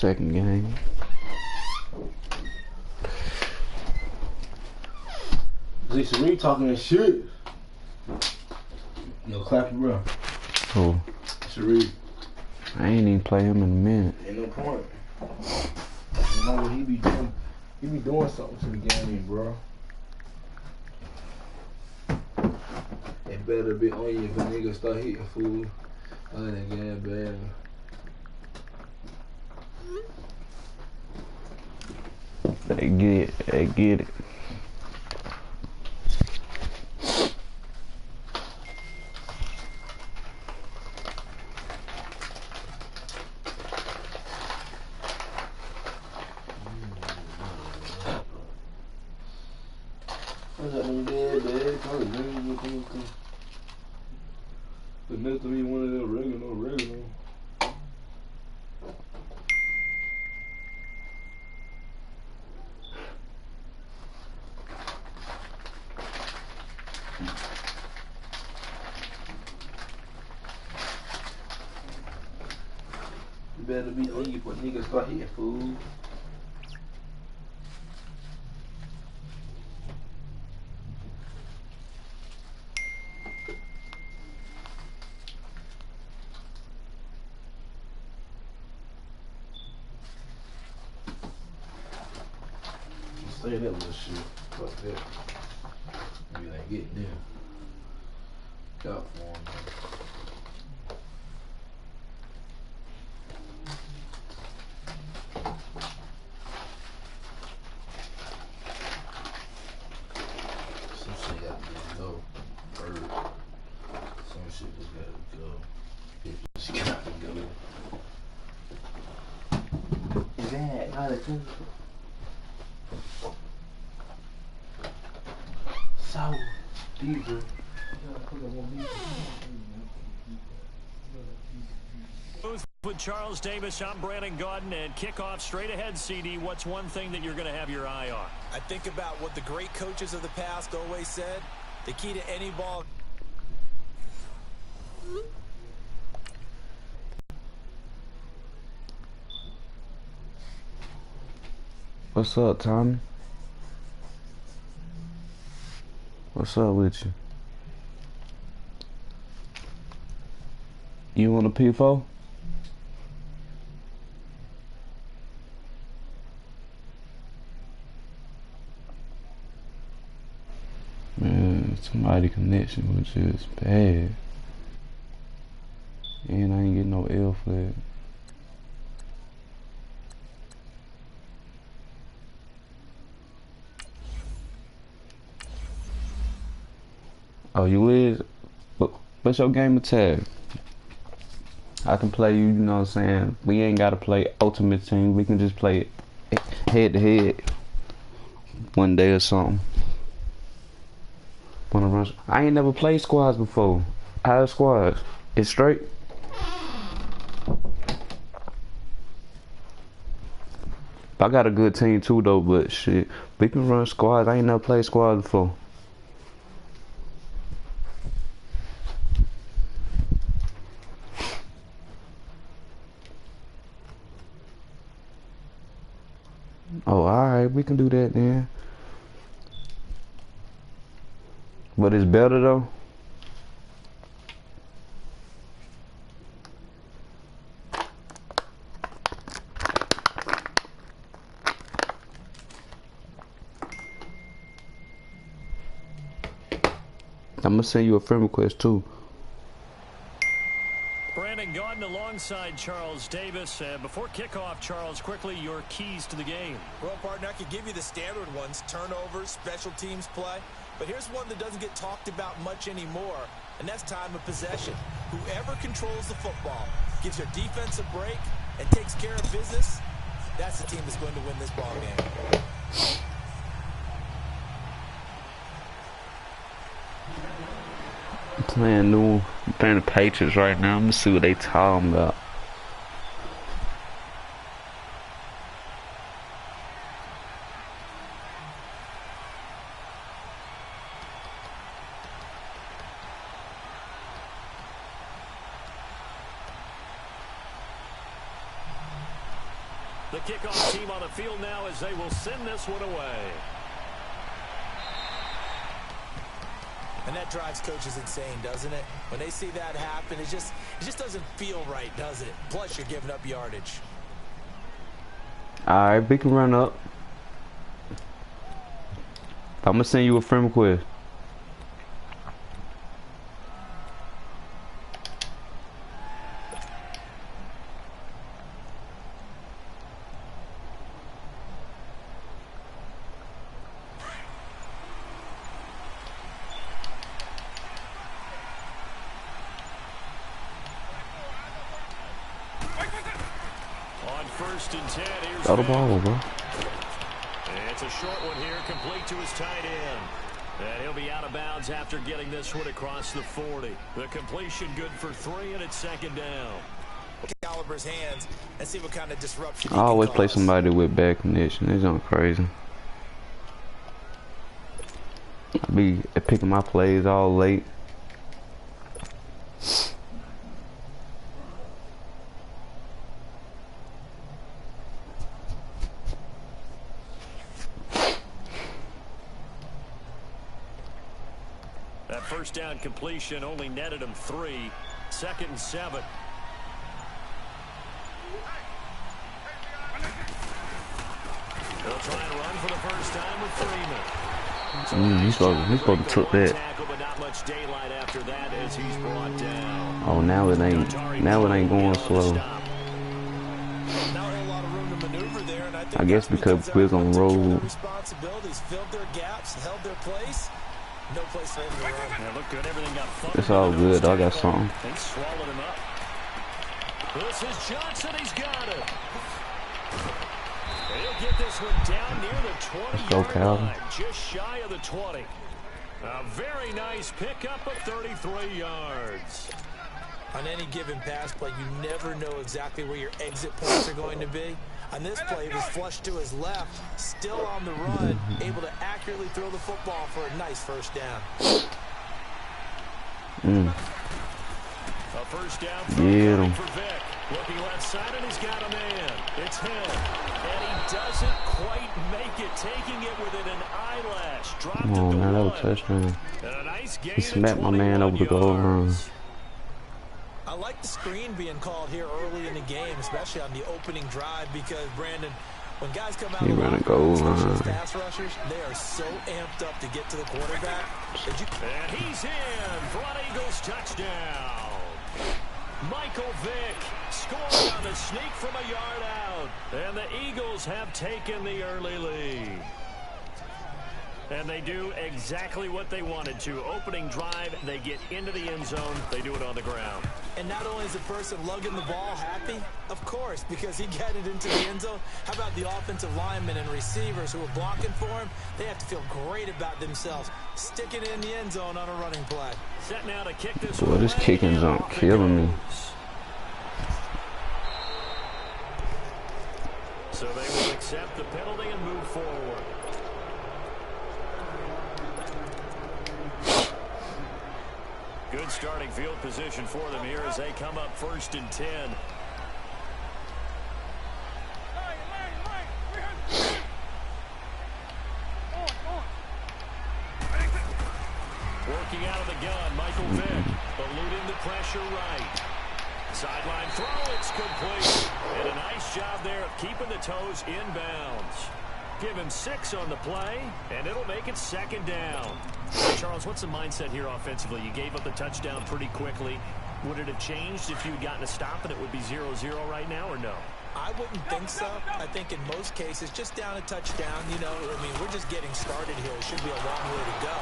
second game. Z Sheree talking that shit. Yo, clap your bro. Who? Sheree. I ain't even play him in a minute. Ain't no point. You know what he be doing? He be doing something to the game, bro. It better be on you if a nigga start hitting food. Oh, that game bad. They get it. What's up, them dead, the next to me, one of them regular. You better be on you for niggas start hitting food. Say that little shit. Fuck that. Maybe they get there. Got for him. Some shit got to go. Bird. Some shit just got to go. It just got to go. Is that how they do? So deeper. With Charles Davis, I'm Brandon Gaudin, and kickoff straight ahead, CD. What's one thing that you're going to have your eye on? I think about what the great coaches of the past always said. The key to any ball. What's up, Tommy? What's up with you? You want a P4? Man, somebody connection was just bad. And I ain't getting no L for that. Oh, you is? What's your game of tag? I can play you, you know what I'm saying? We ain't gotta play Ultimate Team. We can just play head to head one day or something. Wanna run? I ain't never played squads before. How squads? It's straight? I got a good team too though, but shit, we can run squads. I ain't never played squads before. Oh, alright, we can do that then. But it's better though. I'm gonna send you a friend request too. Brandon Gaudin alongside Charles Davis. Before kickoff, Charles, quickly, your keys to the game. Well, partner, I could give you the standard ones, turnovers, special teams play. But here's one that doesn't get talked about much anymore, and that's time of possession. Whoever controls the football, gives your defense a break, and takes care of business, that's the team that's going to win this ball game. Playing the Patriots right now. I'm gonna see what they talking about. The kickoff team on the field now as they will send this one away. And that drives coaches insane, doesn't it? When they see that happen, it just doesn't feel right, does it? Plus, you're giving up yardage. All right, we can run up. I'm gonna send you a friend request. First and 10. Here's Throw the ball over. It's a short one here, complete to his tight end. And he'll be out of bounds after getting this one across the 40. The completion good for 3, and it's second down. Caliber's hands and see what kind of disruption. I always play somebody with bad connection. It's not crazy. I be picking my plays all late. That first down completion only netted him 3. Second and 7. They'll try and run for the first time with Freeman. He's supposed to took that. Tackle, but not much daylight after that as he's brought down. Oh, now it ain't going slow. I guess because we're on the road. Responsibilities filled their gaps, held their place. No place for him to run. Yeah, look good. Everything got fun. It's all good. I got something. They swallowed him up. This is Johnson. He's got it. He'll get this one down near the 20-yard line, just shy of the 20. A very nice pickup of 33 yards. On any given pass play, you never know exactly where your exit points are going to be. On this play, he was flushed to his left, still on the run, able to accurately throw the football for a nice first down. A first down for Vic. Looking left side, and he's got a man. It's him. And he doesn't quite make it, taking it within an eyelash. Dropped it to man, that was a touchdown. And a nice gain. He smacked my man over the goal line. I like the screen being called here early in the game, especially on the opening drive, because, Brandon, when guys come out of goal line, pass rushers, they are so amped up to get to the quarterback. And he's in for an Eagles touchdown. Michael Vick scored on the sneak from a yard out. And the Eagles have taken the early lead. And they do exactly what they wanted to. Opening drive, they get into the end zone. They do it on the ground. And not only is the person lugging the ball happy, of course, because he got it into the end zone. How about the offensive linemen and receivers who are blocking for him? They have to feel great about themselves, sticking it in the end zone on a running play. Set now to kick this one. Boy, this kicking zone killing me. So they will accept the penalty and move forward. Good starting field position for them here as they come up first and 10. Working out of the gun, Michael Vick, eluding the pressure right. Sideline throw, it's complete. And a nice job there of keeping the toes inbounds. Give him 6 on the play, and it'll make it second down. Charles, what's the mindset here offensively? You gave up the touchdown pretty quickly. Would it have changed if you had gotten a stop and it would be 0-0 right now, or no? I wouldn't think so. I think in most cases, just down a touchdown, you know, I mean, we're just getting started here. It should be a long way to go.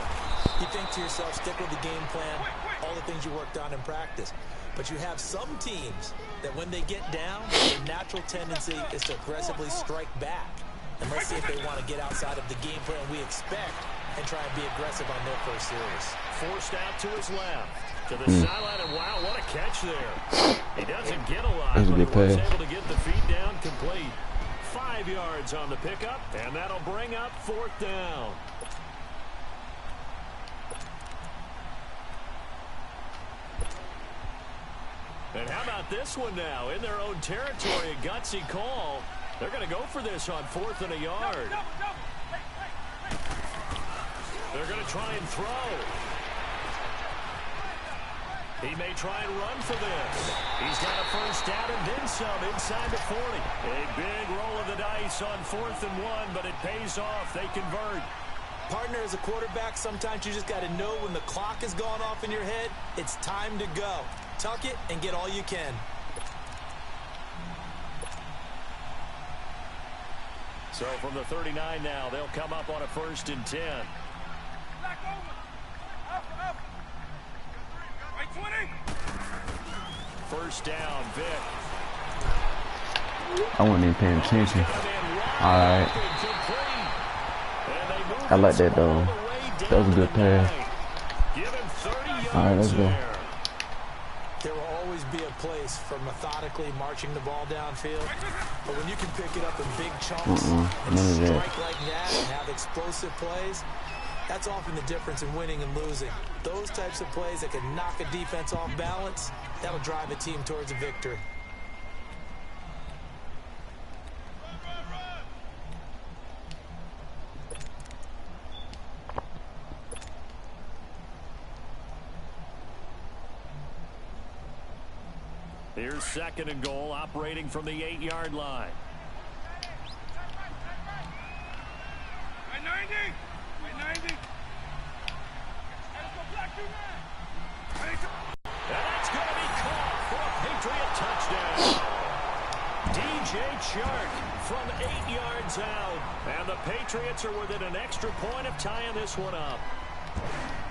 You think to yourself, stick with the game plan, all the things you worked on in practice. But you have some teams that when they get down, their natural tendency is to aggressively strike back. And let's see if they want to get outside of the game plan we expect and try and be aggressive on their first series. Forced out to his left. To the sideline, and wow, what a catch there. He doesn't get a lot, but he was able to get the feet down complete. 5 yards on the pickup, and that'll bring up 4th down. And how about this one now? In their own territory, a gutsy call. They're going to go for this on 4th and a yard. They're going to try and throw. He may try and run for this. He's got a first down and then some inside the 40. A big roll of the dice on 4th and 1, but it pays off. They convert. Partner, as a quarterback, sometimes you just got to know when the clock has gone off in your head, it's time to go. Tuck it and get all you can. So from the 39 now, they'll come up on a 1st and 10. First down, Vic. I wasn't even paying attention. Alright. I like that though. That was a good pass. Alright, let's go. There will always be a place for methodically marching the ball downfield, but when you can pick it up in big chunks and strike like that and have explosive plays, that's often the difference in winning and losing. Those types of plays that can knock a defense off balance, that'll drive a team towards a victory. Here's 2nd and goal, operating from the 8-yard line. And that's going to be caught for a Patriot touchdown. DJ Chark from 8 yards out. And the Patriots are within an extra point of tying this one up.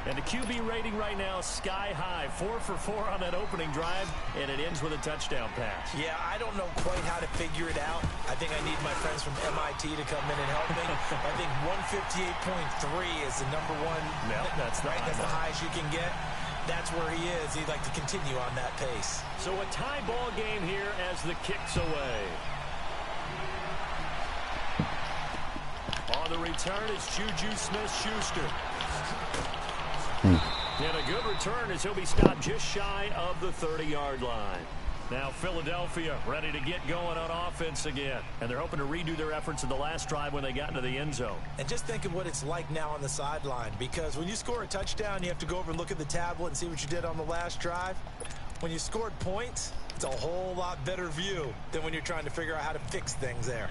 And the QB rating right now, sky high. 4 for 4 on that opening drive, and it ends with a touchdown pass. Yeah, I don't know quite how to figure it out. I think I need my friends from MIT to come in and help me. I think 158.3 is the number one. No, that's right. That's the highest you can get. That's where he is. He'd like to continue on that pace. So a tie ball game here as the kick's away. On the return is Juju Smith-Schuster. And a good return as he'll be stopped just shy of the 30-yard line. Now Philadelphia ready to get going on offense again. And they're hoping to redo their efforts in the last drive when they got into the end zone. And just think of what it's like now on the sideline. Because when you score a touchdown, you have to go over and look at the tablet and see what you did on the last drive. When you scored points, it's a whole lot better view than when you're trying to figure out how to fix things there.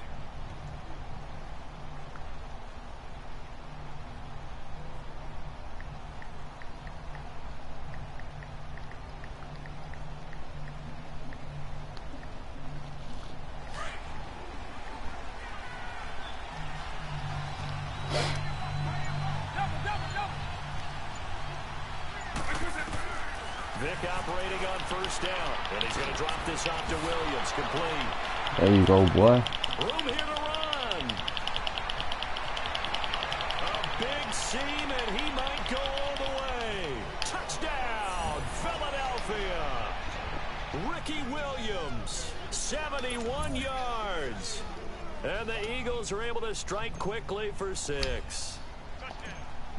Vic operating on first down, and he's going to drop this off to Williams, complete. There you go, boy. Room here to run. A big seam, and he might go all the way. Touchdown, Philadelphia. Ricky Williams, 71 yards. And the Eagles are able to strike quickly for 6.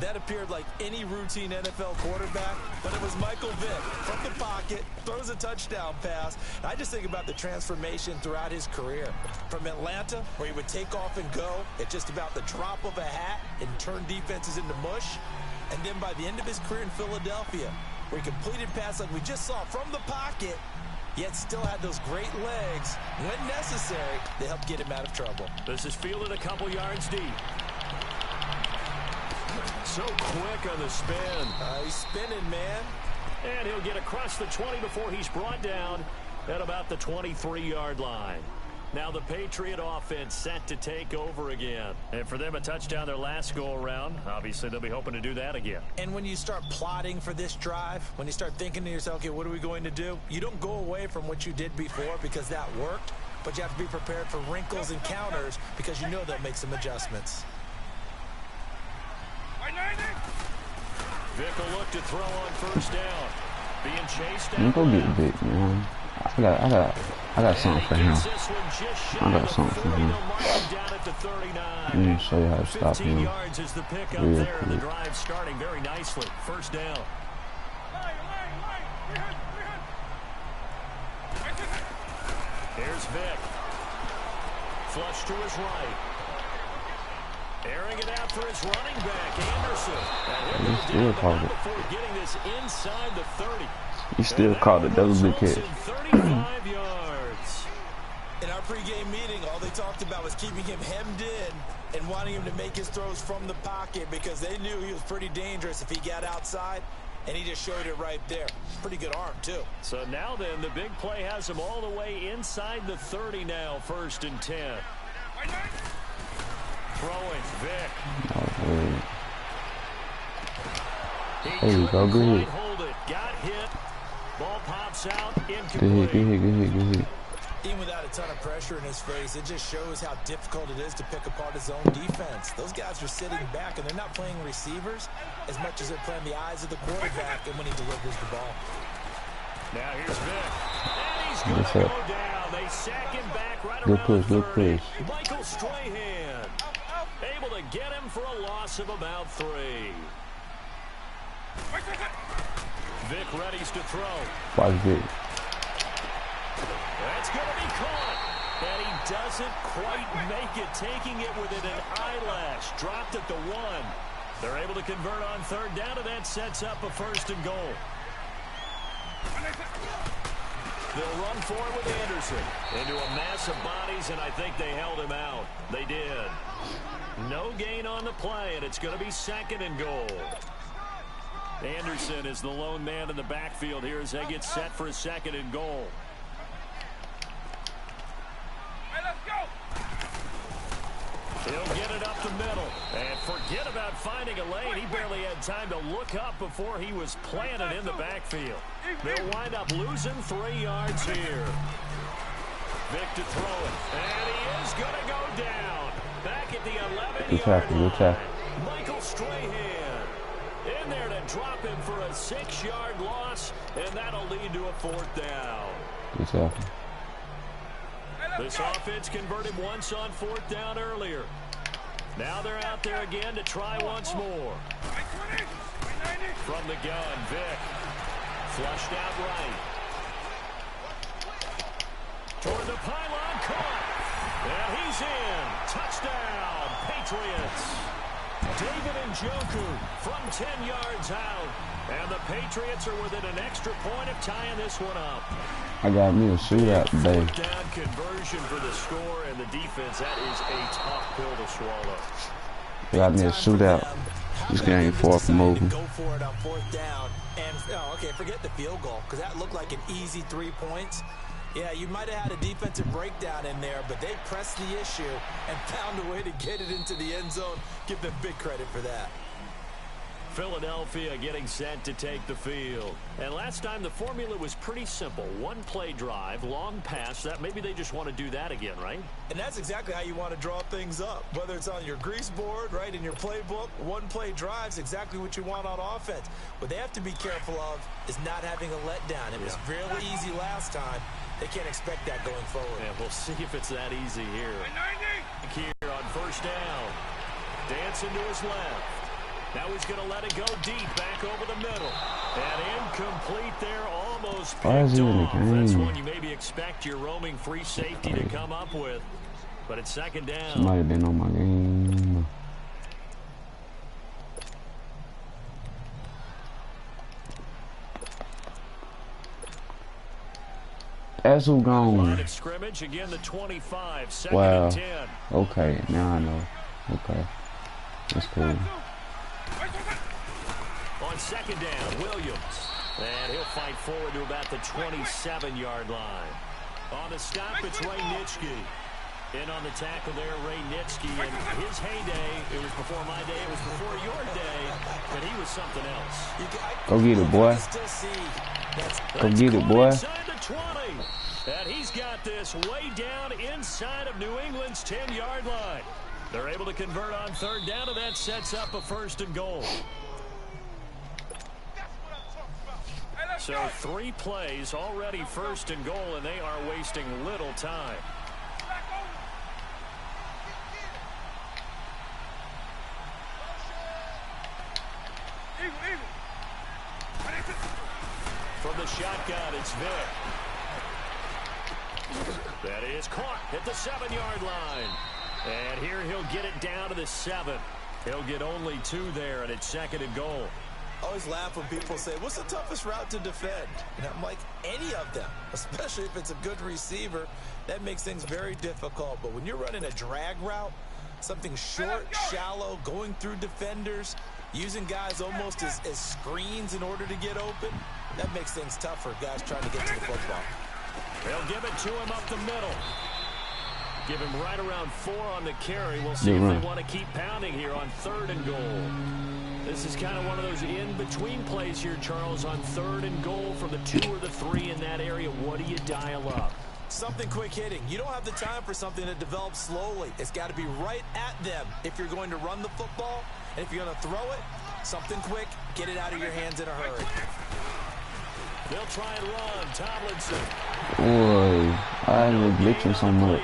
That appeared like any routine NFL quarterback, but it was Michael Vick from the pocket, throws a touchdown pass. And I just think about the transformation throughout his career. From Atlanta, where he would take off and go at just about the drop of a hat and turn defenses into mush. And then by the end of his career in Philadelphia, where he completed passes like we just saw from the pocket, yet still had those great legs, when necessary, to help get him out of trouble. This is fielded a couple yards deep. So quick on the spin. He's spinning, man. And he'll get across the 20 before he's brought down at about the 23-yard line. Now the Patriot offense set to take over again. And for them, a touchdown their last go-around. Obviously, they'll be hoping to do that again. And when you start plotting for this drive, when you start thinking to yourself, okay, what are we going to do? You don't go away from what you did before because that worked, but you have to be prepared for wrinkles and counters because you know they'll make some adjustments. Vic will look to throw on first down. Being chased down. You go get Vic, man. I got something for him. I got something for him. Let me show you how to stop him. Yards is the pickup Real there, and the quick. drive starting very nicely. First down. Here's Vic. Flush to his right. Airing it out for his running back, Anderson. And He still called it. before getting this inside the 30. He still called it. That was a big catch. 35 yards. In our pregame meeting, all they talked about was keeping him hemmed in and wanting him to make his throws from the pocket because they knew he was pretty dangerous if he got outside, and he just showed it right there. Pretty good arm, too. So now then, the big play has him all the way inside the 30 now, 1st and 10. Throwing, Vic. There you go, good hit. Hold it, got hit. Ball pops out, Good incomplete. hit. Even without a ton of pressure in his face, it just shows how difficult it is to pick apart his own defense. Those guys are sitting back, and they're not playing receivers as much as they're playing the eyes of the quarterback and when he delivers the ball. Now here's Vic. And he's going to go down. They sack him back right Good around push, the good 30. push. Michael Strahan able to get him for a loss of about 3. Vic readies to throw. Watch Vic. That's going to be caught. And he doesn't quite make it, taking it within an eyelash. Dropped at the 1. They're able to convert on 3rd down, and that sets up a 1st and goal. They'll run for it with Anderson into a mass of bodies, and I think they held him out. They did. No gain on the play, and it's going to be 2nd and goal. Anderson is the lone man in the backfield here as they get set for a 2nd and goal. He'll get it up the middle. And forget about finding a lane. He barely had time to look up before he was planted in the backfield. They'll wind up losing 3 yards here. Vic to throw it. And he is going to go down. Back at the 11-yard line. Michael Strahan in there to drop him for a 6-yard loss. And that'll lead to a 4th down. Good tackle. This offense converted once on 4th down earlier. Now they're out there again to try once more. From the gun, Vic. Flushed out right. Toward the pylon, caught. And he's in. Touchdown, Patriots. David Njoku from 10 yards out. And the Patriots are within an extra point of tying this one up. I got me a shootout today. 4th down conversion for the score, and the defense, that is a tough pill to swallow. Got me a shootout. This game 4 from moving. Go for it on 4th down. And, okay, forget the field goal, because that looked like an easy 3 points. Yeah, you might have had a defensive breakdown in there, but they pressed the issue and found a way to get it into the end zone. Give them big credit for that. Philadelphia getting set to take the field. And last time the formula was pretty simple. 1 play drive, long pass. That maybe they just want to do that again, right? And that's exactly how you want to draw things up. Whether it's on your grease board, right, in your playbook, 1 play drive's exactly what you want on offense. What they have to be careful of is not having a letdown. It was fairly easy last time. They can't expect that going forward. Yeah, we'll see if it's that easy here. Here on 1st down. Dancing to his left. Now he's going to let it go deep, back over the middle. And incomplete there, almost picked off. That's one you maybe expect your roaming free safety to come up with. But it's 2nd down. Somebody been on my game. That's who gone. Line of scrimmage, again the 25, 2nd and 10. Okay, now I know. Okay. That's cool. On 2nd down, Williams. And he'll fight forward to about the 27-yard line. On the stop, it's Ray Nitschke. In on the tackle there, Ray Nitschke. And his heyday, it was before my day, it was before your day, but he was something else. Go get it, boy. Go get it, boy. Inside the 20. And he's got this way down inside of New England's 10-yard line. They're able to convert on 3rd down, and that sets up a 1st and goal. So 3 plays, already 1st and goal, and they are wasting little time. From the shotgun, it's Vic. That is caught at the 7-yard line. And here he'll get it down to the 7. He'll get only 2 there, and it's 2nd and goal. I always laugh when people say, what's the toughest route to defend? And I'm like, any of them, especially if it's a good receiver. That makes things very difficult. But when you're running a drag route, something short, shallow, going through defenders, using guys almost as screens in order to get open, that makes things tough for guys trying to get to the football. They'll give it to him up the middle. Give him right around 4 on the carry. We'll see if they want to keep pounding here on 3rd and goal. This is kind of one of those in-between plays here, Charles, on 3rd and goal from the 2 or the 3 in that area. What do you dial up? Something quick hitting. You don't have the time for something that develops slowly. It's got to be right at them if you're going to run the football. And if you're going to throw it, something quick, get it out of your hands in a hurry. They'll try and run. Tomlinson. Boy, I was glitching so much.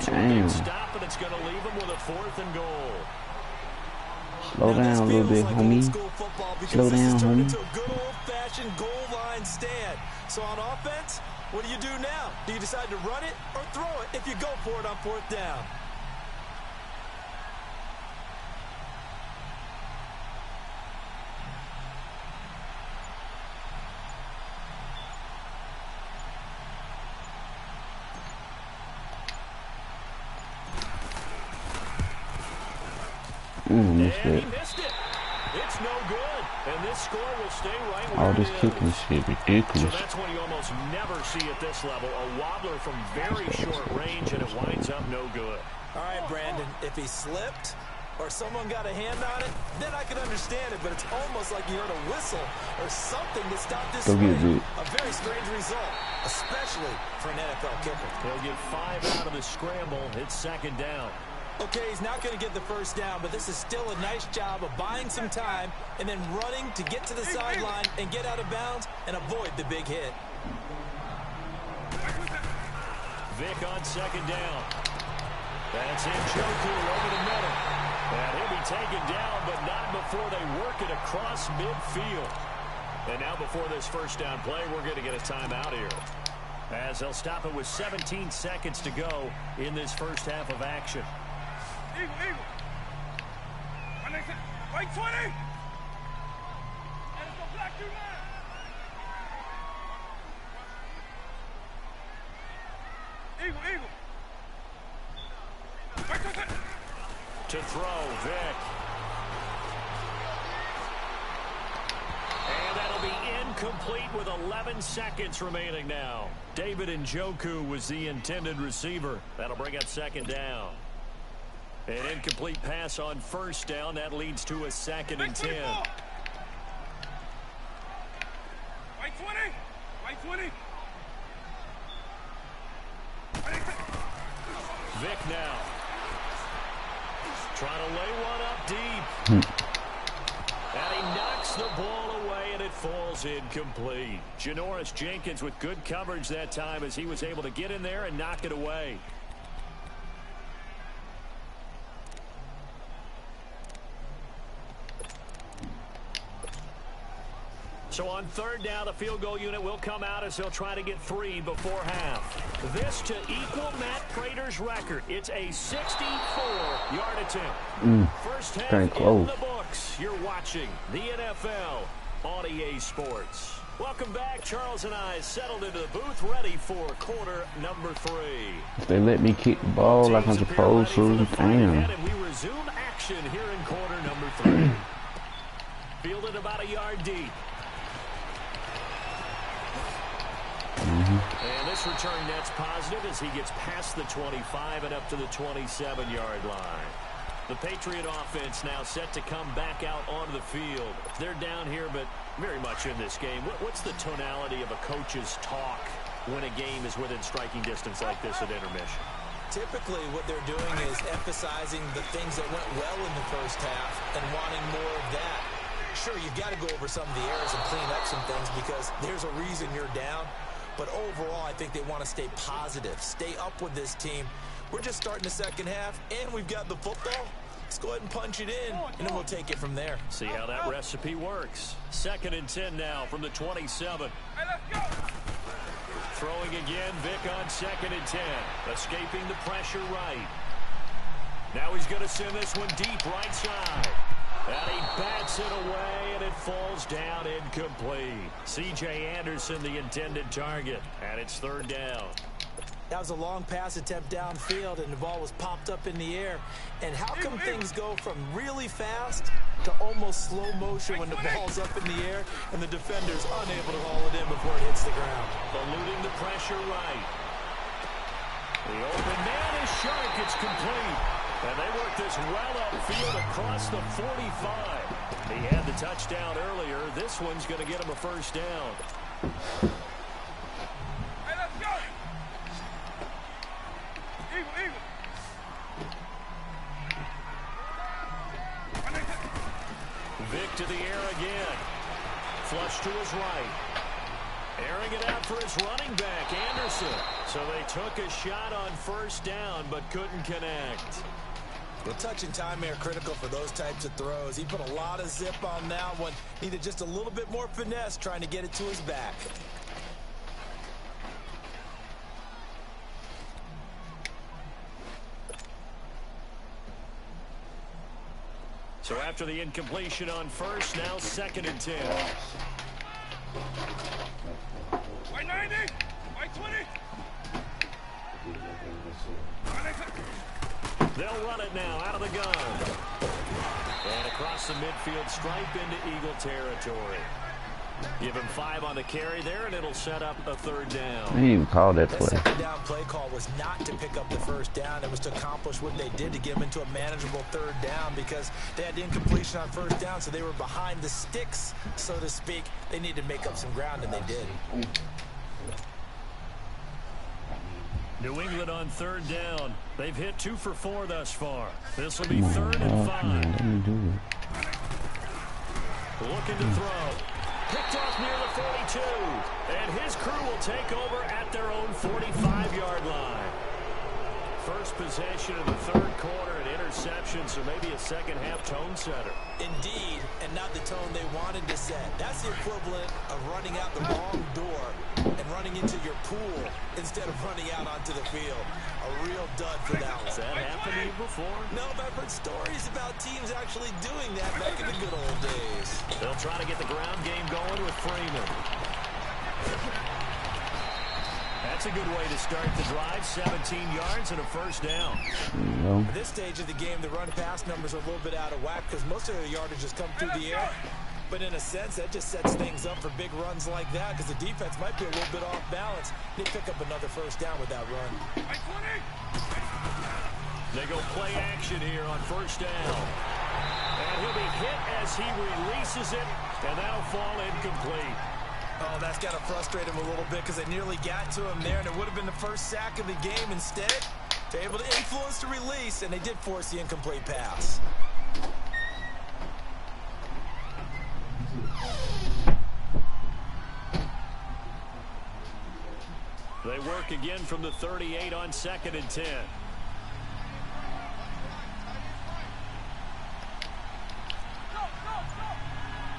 Damn. Stop, and it's going to leave him with a 4th and goal. Slow down a little bit, homie. Slow down, homie. It's a good old-fashioned goal line stand. So on offense, what do you do now? Do you decide to run it or throw it if you go for it on 4th down? Missed And it. he missed it. It's no good. And this score will stay right where All it this is. kicking shit So ridiculous. that's what you almost never see at this level. A wobbler from very short range, and it winds up no good. All right, Brandon, if he slipped or someone got a hand on it, then I can understand it, but it's almost like you heard a whistle or something to stop this Go get swing. it. A very strange result, especially for an NFL kicker. He'll get 5 out of the scramble. It's 2nd down. Okay, he's not going to get the 1st down, but this is still a nice job of buying some time and then running to get to the sideline and get out of bounds and avoid the big hit. Vic on 2nd down. That's Njoku over the middle. And he'll be taken down, but not before they work it across midfield. And now before this 1st down play, we're going to get a timeout here, as they'll stop it with 17 seconds to go in this 1st half of action. Eagle. White 20. And it's the black you man. Eagle. White 20. To throw, Vic. And that'll be incomplete with 11 seconds remaining now. David Njoku was the intended receiver. That'll bring up 2nd down. An incomplete pass on 1st down. That leads to a 2nd and 10. White 20. Vic now. Trying to lay one up deep. And he knocks the ball away, and it falls incomplete. Janoris Jenkins with good coverage that time as he was able to get in there and knock it away. So on 3rd down, the field goal unit will come out as they'll try to get 3 before half. This to equal Matt Prater's record. It's a 64-yard attempt. First half in the books. You're watching the NFL on EA Sports. Welcome back. Charles and I settled into the booth, ready for quarter number 3. If they let me kick the ball like I'm supposed to, damn. And we resume action here in quarter number 3. Fielded about a yard deep. And this return net's positive as he gets past the 25 and up to the 27-yard line. The Patriot offense now set to come back out onto the field. They're down here, but very much in this game. What's the tonality of a coach's talk when a game is within striking distance like this at intermission? Typically, what they're doing is emphasizing the things that went well in the 1st half and wanting more of that. Sure, you've got to go over some of the errors and clean up some things because there's a reason you're down. But overall, I think they want to stay positive, stay up with this team. We're just starting the 2nd half, and we've got the football. Let's go ahead and punch it in, and then we'll take it from there. See how that recipe works. 2nd and 10 now from the 27. Hey, let's go. Throwing again, Vic on 2nd and 10. Escaping the pressure right. Now he's going to send this one deep right side. And he bats it away, and it falls down incomplete. C.J. Anderson, the intended target, and it's 3rd down. That was a long pass attempt downfield, and the ball was popped up in the air. And how come things go from really fast to almost slow motion when the ball's up in the air and the defender's unable to haul it in before it hits the ground? Eluding the pressure right. The open man is sharp. It's complete. And they work this well upfield across the 45. He had the touchdown earlier. This one's going to get him a 1st down. Hey, let's go. Eagle. Vic to the air again. Flush to his right. Airing it out for his running back, Anderson. So they took a shot on 1st down, but couldn't connect. The touch and time are critical for those types of throws. He put a lot of zip on that one. Needed just a little bit more finesse trying to get it to his back. So after the incompletion on 1st, now 2nd and 10. White 90. White 20. They'll run it now out of the gun. And across the midfield stripe into Eagle territory. Give him 5 on the carry there, and it'll set up a 3rd down. He didn't even call that That play. 2nd down play call was not to pick up the 1st down. It was to accomplish what they did to get them into a manageable 3rd down because they had incompletion on 1st down, so they were behind the sticks, so to speak. They needed to make up some ground, and they did. New England on 3rd down. They've hit 2 for 4 thus far. This will be 3rd and 5. Let me do Looking to throw. Picked off near the 42. And his crew will take over at their own 45-yard line. First possession of the 3rd quarter, an interception, so maybe a second-half tone setter. Indeed, and not the tone they wanted to set. That's the equivalent of running out the wrong door and running into your pool instead of running out onto the field. A real dud for that one. Has that happened to you before? No, but I've heard stories about teams actually doing that back in the good old days. They'll try to get the ground game going with Freeman. That's a good way to start the drive. 17 yards and a 1st down. At this stage of the game, the run-pass numbers are a little bit out of whack because most of the yardage has come through the air. But in a sense, that just sets things up for big runs like that because the defense might be a little bit off balance. They pick up another 1st down with that run. White 20. They go play action here on 1st down. And he'll be hit as he releases it, and that'll fall incomplete. Oh, that's got to frustrate him a little bit because they nearly got to him there, and it would have been the first sack of the game. Instead, they're able to influence the release, and they did force the incomplete pass. They work again from the 38 on 2nd and 10.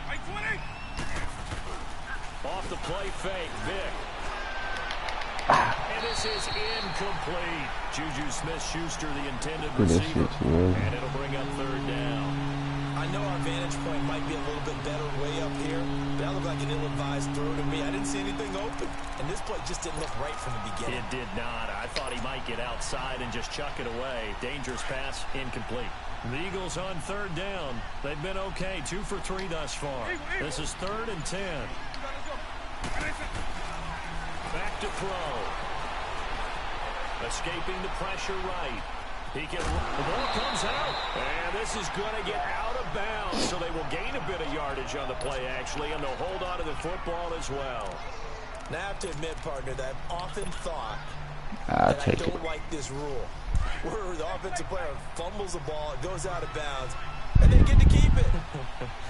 White 20. Off the play fake, Vic. And this is incomplete. Juju Smith-Schuster, the intended receiver. And it'll bring up 3rd down. I know our vantage point might be a little bit better way up here, but that looked like an ill-advised throw to me. I didn't see anything open, and this play just didn't look right from the beginning. It did not. I thought he might get outside and just chuck it away. Dangerous pass, incomplete. The Eagles on 3rd down. They've been okay, 2 for 3 thus far. This is 3rd and 10. Back to throw. Escaping the pressure right. He can run. The ball comes out. And this is going to get out of bounds. So they will gain a bit of yardage on the play, actually, and they'll hold on to the football as well. Now, I have to admit, partner, that I've often thought I'll that I take don't it. like this rule. Where the offensive player fumbles the ball, it goes out of bounds, and they get to keep it.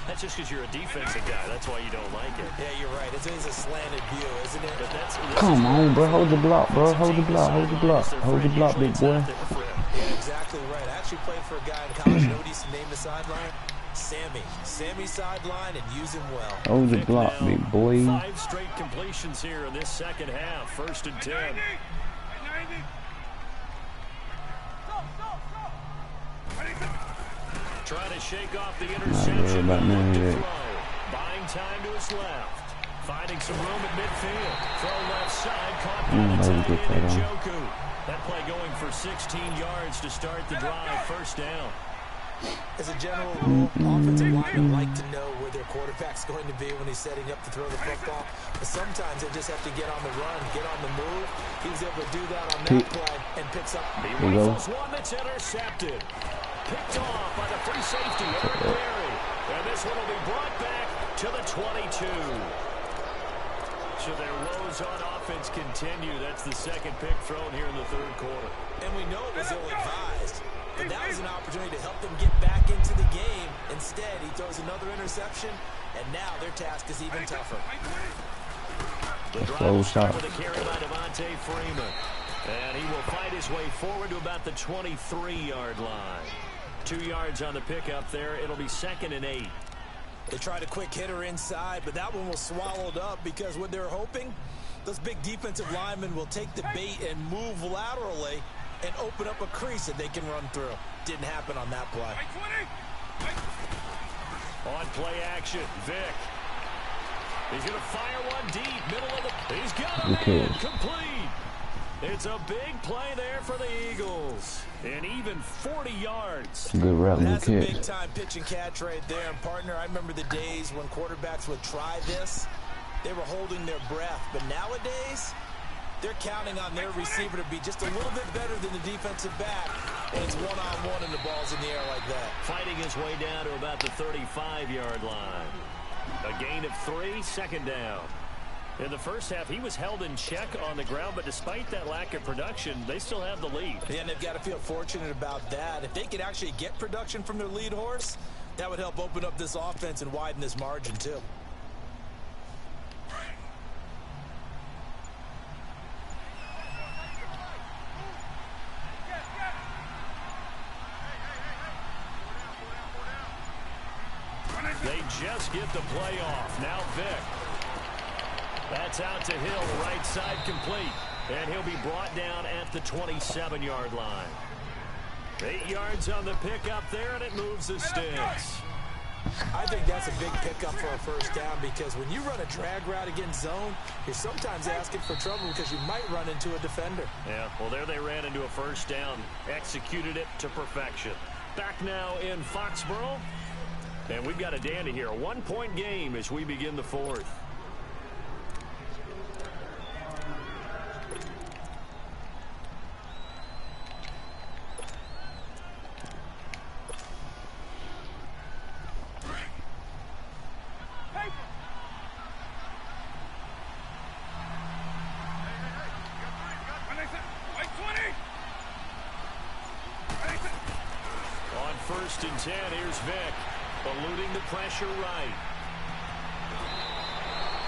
That's just because you're a defensive guy. That's why you don't like it. Yeah, you're right. It is a slanted view, isn't it? But that's Come on, bro. Hold the block, bro. Hold the block. Hold the block. Hold the block, big boy. Yeah, exactly right. I actually played for a guy in college. You know what he used to name the sideline? Sammy sideline and use him well. Oh, the block, big boy. 5 straight completions here in this second half. 1st and 10. 90. Trying to shake off the interception. About none of that. Buying time to his left. Finding some room at midfield. Throw left side. Caught by the tight end Njoku. That play going for 16 yards to start the drive. 1st down. As a general rule, offensive linemen like to know where their quarterback's going to be when he's setting up to throw the football. But sometimes they just have to get on the run, get on the move. He was able to do that on that play and picks up. He rifles one that's intercepted. Picked off by the free safety, Eric Berry. And this one will be brought back to the 22. So their woes on offense continue. That's the 2nd pick thrown here in the 3rd quarter. And we know it was ill-advised. But that was an opportunity to help them get back into the game. Instead, he throws another interception, and now their task is even tougher. The drive will start with a carry by Devontae Freeman. And he will fight his way forward to about the 23-yard line. 2 yards on the pickup there. It'll be 2nd and 8. They tried a quick hitter inside, but that one was swallowed up because what they're hoping, those big defensive linemen will take the bait and move laterally and open up a crease that they can run through. Didn't happen on that play. On play action, Vick. He's going to fire one deep, middle of the... He's got a man, complete. It's a big play there for the Eagles. And even 40 yards. Good route, good That's a catch. big-time pitch and catch right there. And, partner, I remember the days when quarterbacks would try this. They were holding their breath. But nowadays, they're counting on their receiver to be just a little bit better than the defensive back. And it's one-on-one and the ball's in the air like that. Fighting his way down to about the 35-yard line. A gain of 3, 2nd down. In the 1st half, he was held in check on the ground, but despite that lack of production, they still have the lead. Yeah, and they've got to feel fortunate about that. If they could actually get production from their lead horse, that would help open up this offense and widen this margin, too. They just get the play off. Now Vick. That's out to Hill, right side complete. And he'll be brought down at the 27-yard line. 8 yards on the pickup there, and it moves the sticks. I think that's a big pickup for a 1st down because when you run a drag route against zone, you're sometimes asking for trouble because you might run into a defender. Yeah, well, there they ran into a 1st down, executed it to perfection. Back now in Foxborough, and we've got a dandy here. A 1-point game as we begin the 4th. On 1st and 10, here's Vick. Eluding the pressure right.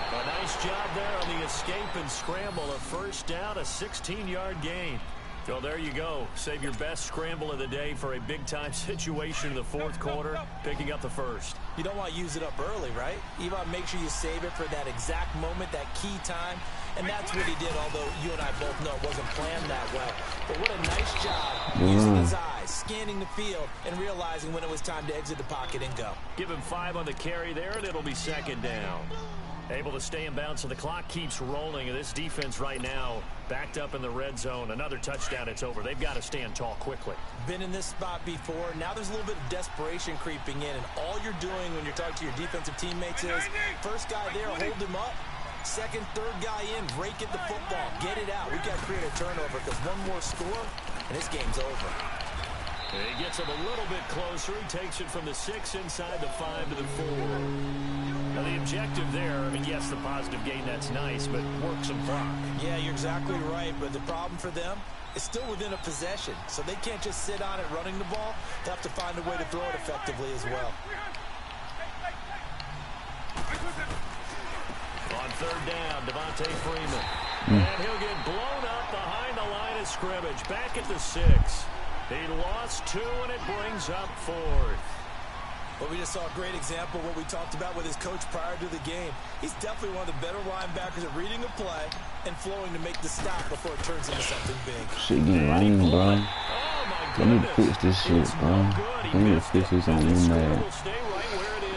A nice job there on the escape and scramble. A 1st down, a 16-yard gain. So there you go. Save your best scramble of the day for a big-time situation in the 4th quarter, picking up the 1st. You don't want to use it up early, right? You want to make sure you save it for that exact moment, that key time. And that's what he did, although you and I both know it wasn't planned that way. But what a nice job using his eyes, scanning the field, and realizing when it was time to exit the pocket and go. Give him 5 on the carry there, and it'll be 2nd down. Able to stay in bounds, so the clock keeps rolling. And this defense right now backed up in the red zone. Another touchdown, it's over. They've got to stand tall quickly. Been in this spot before. Now there's a little bit of desperation creeping in. And all you're doing when you're talking to your defensive teammates is, 1st guy there, hold him up. 2nd, 3rd guy in, break at the football. Get it out. We've got to create a turnover because one more score, and this game's over. He gets him a little bit closer. He takes it from the 6 inside the 5 to the 4. Now, the objective there, I mean, yes, the positive gain, that's nice, but work some clock. Yeah, you're exactly right, but the problem for them is still within a possession, so they can't just sit on it running the ball. They have to find a way to throw it effectively as well. On 3rd down, Devontae Freeman. And he'll get blown up behind the line of scrimmage. Back at the 6. He lost 2, and it brings up 4th. But we just saw a great example of what we talked about with his coach prior to the game. He's definitely one of the better linebackers at reading a play and flowing to make the stop before it turns into something big. Shit getting lame, bro. Oh, They need to fix this shit, bro. They need to fix this on this man. score will stay right where it is.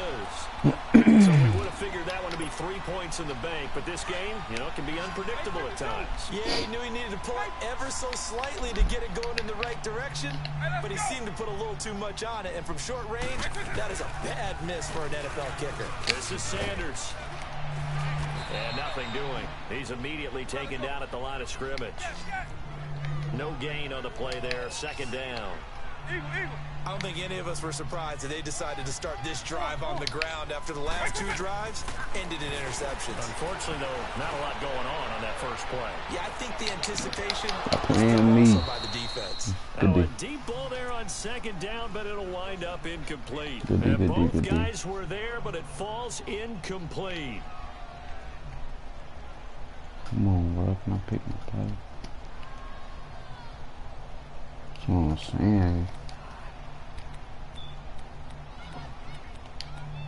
So we would have figured that one to be 3 points in the bank, but this game, you know, can be unpredictable at times. Yeah, he knew he needed to pull it ever so slightly to get it going in the right direction, but he seemed to put a little too much on it, and from short range, that is a bad miss for an NFL kicker. This is Sanders. And nothing doing. He's immediately taken down at the line of scrimmage. No gain on the play there. Second down. I don't think any of us were surprised that they decided to start this drive on the ground after the last 2 drives ended in interceptions. Unfortunately, though, not a lot going on that first play. Yeah, I think the anticipation Playing me. also by the defense. Now, a deep ball there on second down, but it'll wind up incomplete. And both guys were there, but it falls incomplete. Come on, bro. Can I pick my play? That's what I'm saying.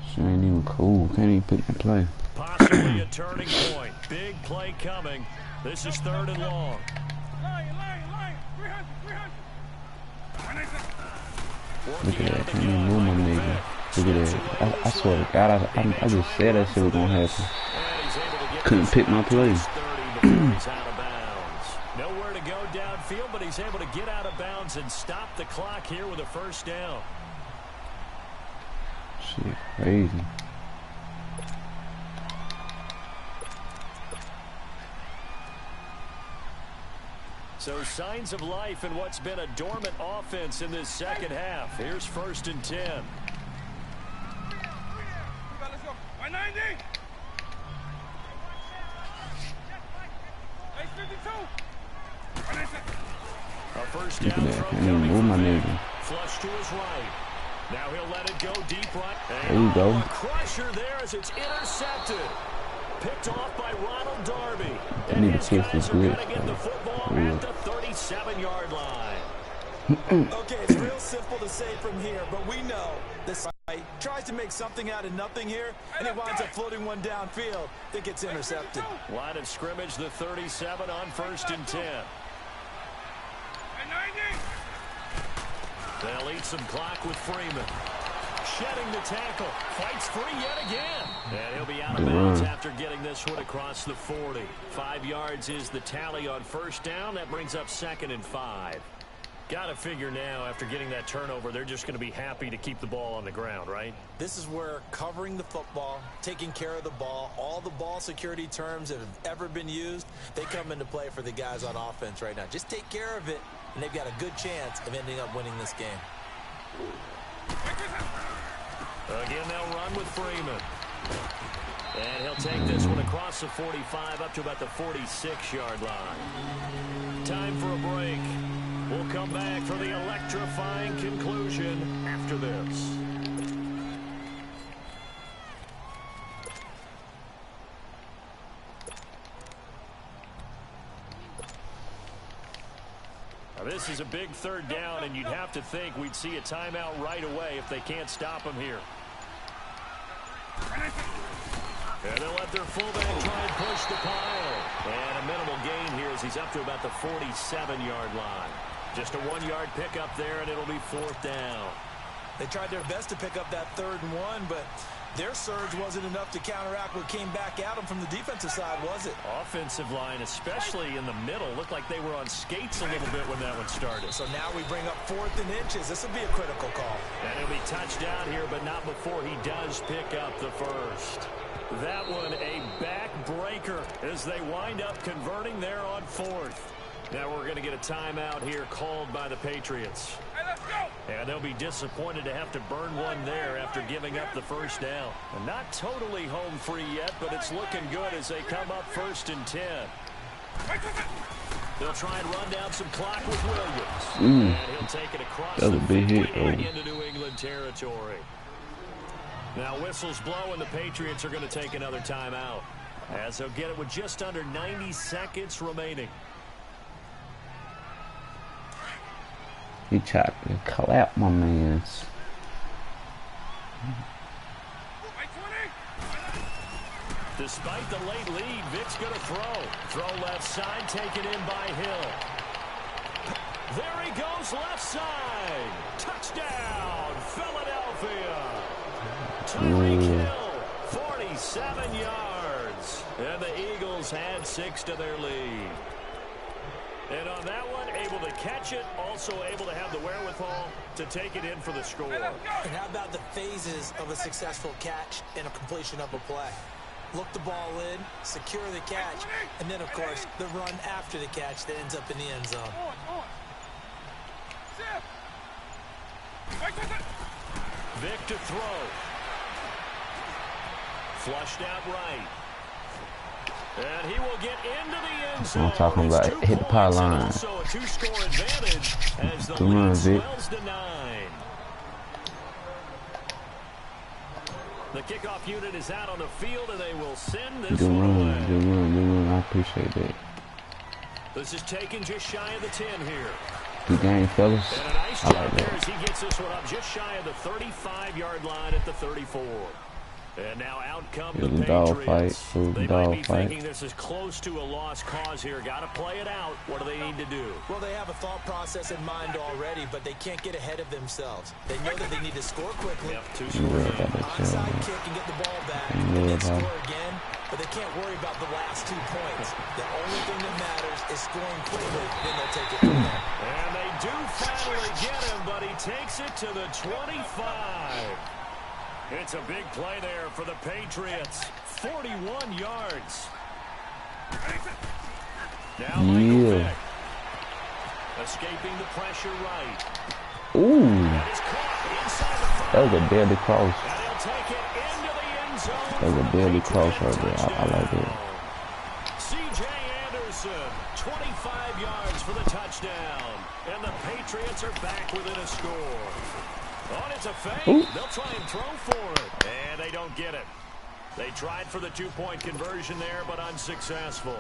Shit ain't even cool. Can't even pick my play. Possibly a turning point. Big play coming. This is 3rd and long. Lion. 300. Look at that. Can't even move my nigga. Look at that. I swear to God, I just said that shit was gonna happen. Couldn't pick my play. He's out of bounds. Nowhere to go downfield, but he's able to get out of bounds and stop the clock here with a first down. Shit, crazy. So signs of life in what's been a dormant offense in this second half. Here's 1st and 10. Let's go. 190. A first Look down at that. throw Can't even coming move my from him. nigga. Flush to his right. Now he'll let it go deep right. There you go. A crusher there as it's intercepted. Picked off by Ronald Darby. They And need to his fix guys this are going blitz, to get the bro. football Real. at the 37-yard line. Okay, it's real simple to say from here, but we know this right tries to make something out of nothing here, and he winds up floating one downfield that gets intercepted. Line of scrimmage, the 37 on 1st and 10. 190. They'll eat some clock with Freeman. Shedding the tackle. Fights free yet again. And he'll be out of bounds after getting this one across the 40. 5 yards is the tally on first down. That brings up 2nd and 5. Got to figure now, after getting that turnover, they're just going to be happy to keep the ball on the ground, right? This is where covering the football, taking care of the ball, all the ball security terms that have ever been used, they come into play for the guys on offense right now. Just take care of it, and they've got a good chance of ending up winning this game. Again, they'll run with Freeman. And he'll take this one across the 45 up to about the 46-yard line. Time for a break. We'll come back for the electrifying conclusion after this. Now, this is a big 3rd down, and you'd have to think we'd see a timeout right away if they can't stop him here. And they'll let their fullback try and push the pile. And a minimal gain here as he's up to about the 47-yard line. Just a 1-yard pickup there, and it'll be 4th down. They tried their best to pick up that 3rd and 1, but their surge wasn't enough to counteract what came back at them from the defensive side, was it? Offensive line, especially in the middle, looked like they were on skates a little bit when that one started. So now we bring up 4th and inches. This will be a critical call. And he'll be touched out here, but not before he does pick up the first. That one a backbreaker as they wind up converting there on 4th. Now we're going to get a timeout here called by the Patriots. And they'll be disappointed to have to burn one there after giving up the first down. And not totally home free yet, but it's looking good as they come up 1st and 10. They'll try and run down some clock with Williams. And he'll take it across the 50 into New England territory. Now whistles blow, and the Patriots are going to take another timeout as they'll get it with just under 90 seconds remaining. He tried to clap my mans. Despite the late lead, Vic's going to throw. Throw left side, taken in by Hill. There he goes, left side. Touchdown, Philadelphia. Tyreek Hill, 47 yards. And the Eagles had 6 to their lead. And on that one, able to catch it, also able to have the wherewithal to take it in for the score. And how about the phases of a successful catch and a completion of a play? Look the ball in, secure the catch, and then, of course, the run after the catch that ends up in the end zone. Vic to throw. Flushed out right. And he will get into the end zone. I'm talking about hit the pylon. Also a 2-score advantage as the Come on, lead Vic. swells to 9. The kickoff unit is out on the field, and they will send this Good one run, away. good run, good run. I appreciate that. This is taken just shy of the 10 here. Good game, fellas. And a nice I job like there that. as he gets this one up just shy of the 35-yard line at the 34. And now out come It was the a dog Patriots. fight. It was a They dog might be fight. thinking this is close to a lost cause here. Got to play it out. What do they need to do? Well, they have a thought process in mind already, but they can't get ahead of themselves. They know that they need to score quickly, Yep, You 2-score worry game. about that shit. onside kick and get the ball back, You and worry then about score again. But they can't worry about the last 2 points. The only thing that matters is scoring quickly, then they'll take it from there. And they do finally get him, but he takes it to the 25. It's a big play there for the Patriots. 41 yards. Now Michael Vick. Escaping the pressure right. Ooh, That is caught inside the 5. that was a deadly cross. And he'll take it into the end zone. That was a deadly cross right there. I like that. C.J. Anderson, 25 yards for the touchdown. And the Patriots are back within a score. Oh, it's a fake. Ooh. They'll try and throw for it. And they don't get it. They tried for the 2-point conversion there, but unsuccessful.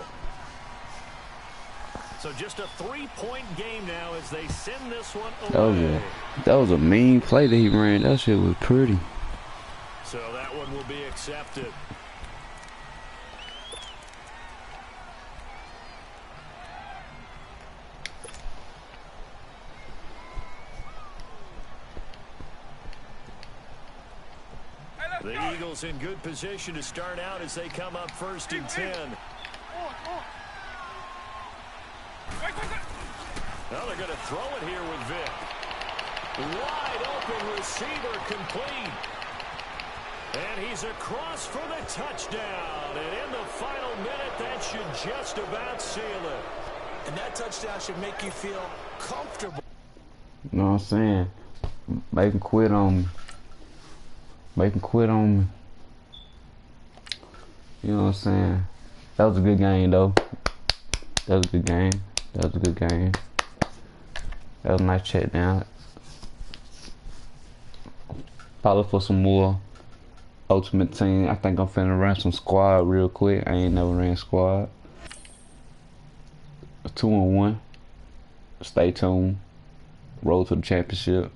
So just a 3-point game now as they send this one away. That was a mean play that he ran. That shit was pretty. So that one will be accepted. The Eagles in good position to start out as they come up 1st and 10. Now they're going to throw it here with Vic. Wide open receiver complete. And he's across for the touchdown. And in the final minute, that should just about seal it. And that touchdown should make you feel comfortable. You know what I'm saying? Make him quit on me. Make him quit on me. You know what I'm saying? That was a good game, though. That was a good game. That was a good game. That was a nice check down. Probably for some more Ultimate Team. I think I'm finna run some squad real quick. I ain't never ran squad. 2-on-1. Stay tuned. Road to the championship.